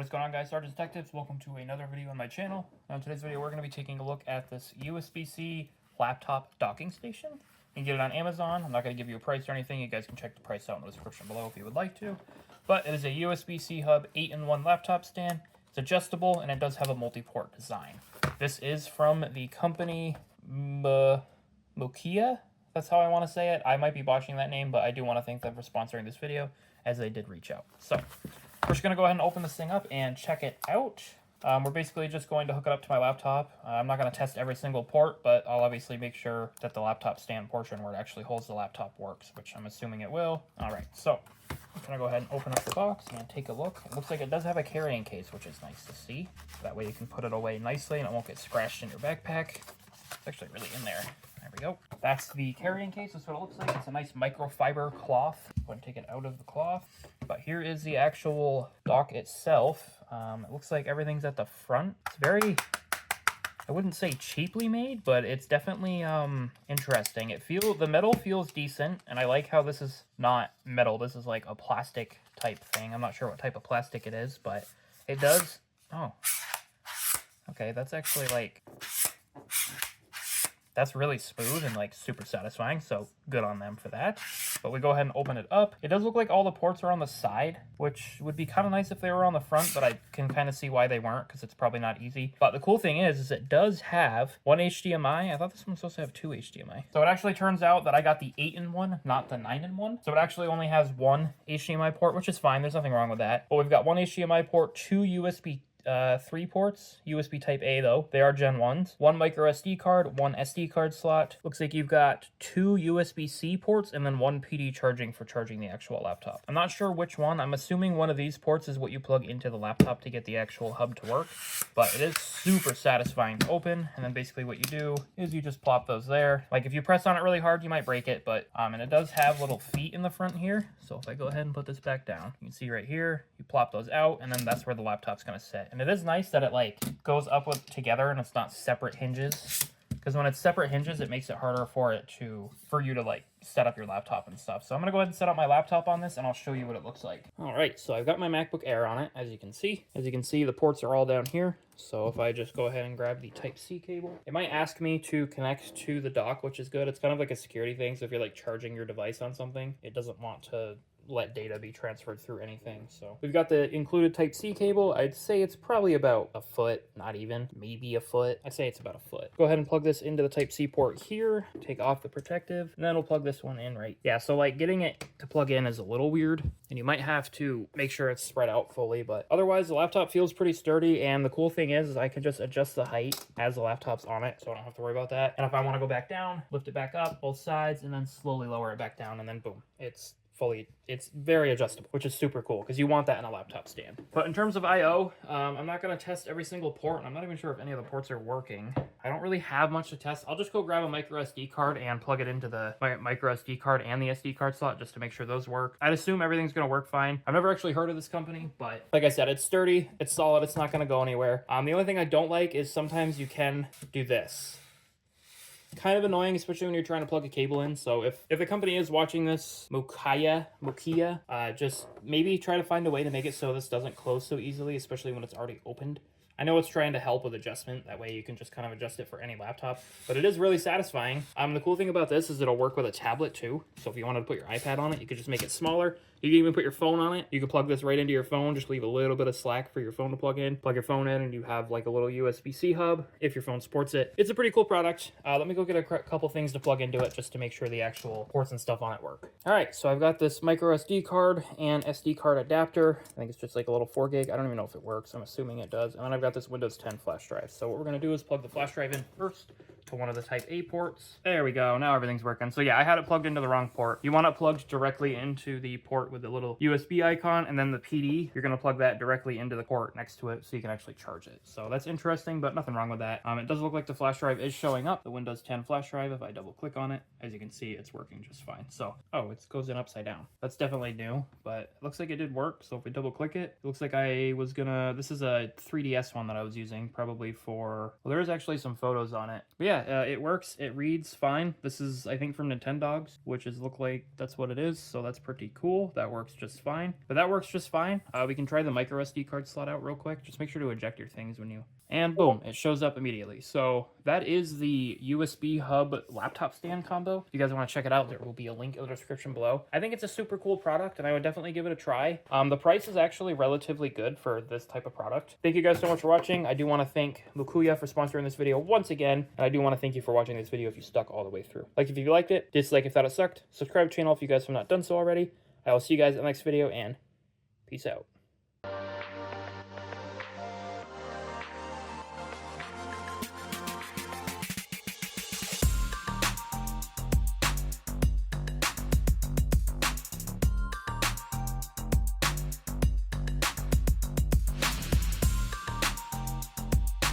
What is going on, guys? SargeantsTechTips. Welcome to another video on my channel. Now, in today's video, we're going to be taking a look at this USB-C laptop docking station. You can get it on Amazon. I'm not going to give you a price or anything. You guys can check the price out in the description below if you would like to. But it is a USB-C hub 8-in-1 laptop stand. It's adjustable, and it does have a multi-port design. This is from the company Mokia. That's how I want to say it. I might be botching that name, but I do want to thank them for sponsoring this video, as they did reach out. So we're just going to go ahead and open this thing up and check it out. We're basically just going to hook it up to my laptop. I'm not going to test every single port, but I'll obviously make sure that the laptop stand portion where it actually holds the laptop works, which I'm assuming it will. All right, so I'm going to go ahead and open up the box and take a look. It looks like it does have a carrying case, which is nice to see. That way you can put it away nicely and it won't get scratched in your backpack. It's actually really in there. There we go. That's the carrying case. That's what it looks like. It's a nice microfiber cloth. Go ahead and take it out of the cloth. But here is the actual dock itself. It looks like everything's at the front. It's very, I wouldn't say cheaply made, but it's definitely interesting. The metal feels decent, and I like how this is not metal. This is like a plastic type thing. I'm not sure what type of plastic it is, but it does. Oh, okay. That's actually like, that's really smooth and like super satisfying, so good on them for that. But we go ahead and open it up. It does look like all the ports are on the side, which would be kind of nice if they were on the front, but I can kind of see why they weren't, because it's probably not easy. But the cool thing is it does have one HDMI. I thought this one was supposed to have two HDMI. So it actually turns out that I got the 8-in-1, not the 9-in-1. So it actually only has one HDMI port, which is fine. There's nothing wrong with that. But we've got one HDMI port, two USB 3 ports, USB type A though. They are Gen 1s. One micro SD card, one SD card slot. Looks like you've got two USB-C ports and then one PD charging for charging the actual laptop. I'm not sure which one. I'm assuming one of these ports is what you plug into the laptop to get the actual hub to work. But it is super satisfying to open. And then basically what you do is you just plop those there. Like if you press on it really hard, you might break it, but and it does have little feet in the front here. So if I go ahead and put this back down, you can see right here, you plop those out, and then that's where the laptop's gonna sit. And it is nice that it like goes up together and it's not separate hinges, because when it's separate hinges, it makes it harder for you to like set up your laptop and stuff. So I'm gonna go ahead and set up my laptop on this and I'll show you what it looks like. All right, so I've got my MacBook Air on it, as you can see. As you can see, the ports are all down here. So if I just go ahead and grab the Type-C cable, it might ask me to connect to the dock, which is good. It's kind of like a security thing. So if you're like charging your device on something, it doesn't want to let data be transferred through anything. So we've got the included Type-C cable. I'd say it's probably about a foot, not even, maybe a foot. I'd say it's about a foot. Go ahead and plug this into the Type-C port here, take off the protective, and then we'll plug this one in right. Yeah, so like getting it to plug in is a little weird, and you might have to make sure it's spread out fully, but otherwise the laptop feels pretty sturdy. And the cool thing is I can just adjust the height as the laptop's on it, so I don't have to worry about that. And if I want to go back down, lift it back up both sides and then slowly lower it back down, and then boom, it's very adjustable, which is super cool because you want that in a laptop stand. But in terms of I/O, I'm not going to test every single port, and I'm not even sure if any of the ports are working. I don't really have much to test. I'll just go grab a micro SD card and plug it into the micro SD card and the SD card slot just to make sure those work. I'd assume everything's going to work fine. I've never actually heard of this company, but like I said, it's sturdy, it's solid, it's not going to go anywhere. The only thing I don't like is sometimes you can do this. Kind of annoying, especially when you're trying to plug a cable in. So if the company is watching this, Mokia, just maybe try to find a way to make it so this doesn't close so easily, especially when it's already opened. I know it's trying to help with adjustment. That way you can just kind of adjust it for any laptop, but it is really satisfying. The cool thing about this is it'll work with a tablet too. So if you wanted to put your iPad on it, you could just make it smaller. You can even put your phone on it. You can plug this right into your phone. Just leave a little bit of slack for your phone to plug in. Plug your phone in and you have like a little USB-C hub if your phone supports it. It's a pretty cool product. Let me go get a couple things to plug into it just to make sure the actual ports and stuff on it work. All right, so I've got this micro SD card and SD card adapter. I think it's just like a little 4 gig. I don't even know if it works. I'm assuming it does. And then I've got this Windows 10 flash drive. So what we're gonna do is plug the flash drive in first to one of the Type A ports. There we go, now everything's working. So yeah, I had it plugged into the wrong port. You want it plugged directly into the port with the little USB icon, and then the PD, you're gonna plug that directly into the port next to it so you can actually charge it. So that's interesting, but nothing wrong with that. It does look like the flash drive is showing up, the Windows 10 flash drive. If I double click on it, as you can see, it's working just fine. So, oh, it goes in upside down. That's definitely new, but it looks like it did work. So if we double click it, it looks like this is a 3DS one that I was using probably for, well, there's actually some photos on it. But yeah, yeah, it works. It reads fine. This is, I think, from Nintendogs, which is look like that's what it is. So that's pretty cool. That works just fine. But that works just fine. We can try the micro SD card slot out real quick. Just make sure to eject your things when you... And boom, it shows up immediately. So that is the USB hub laptop stand combo. If you guys want to check it out, there will be a link in the description below. I think it's a super cool product, and I would definitely give it a try. The price is actually relatively good for this type of product. Thank you guys so much for watching. I do want to thank Lukuya for sponsoring this video once again, and I do want to thank you for watching this video if you stuck all the way through. Like if you liked it, dislike if that sucked, subscribe to the channel if you guys have not done so already. I will see you guys in the next video, and peace out.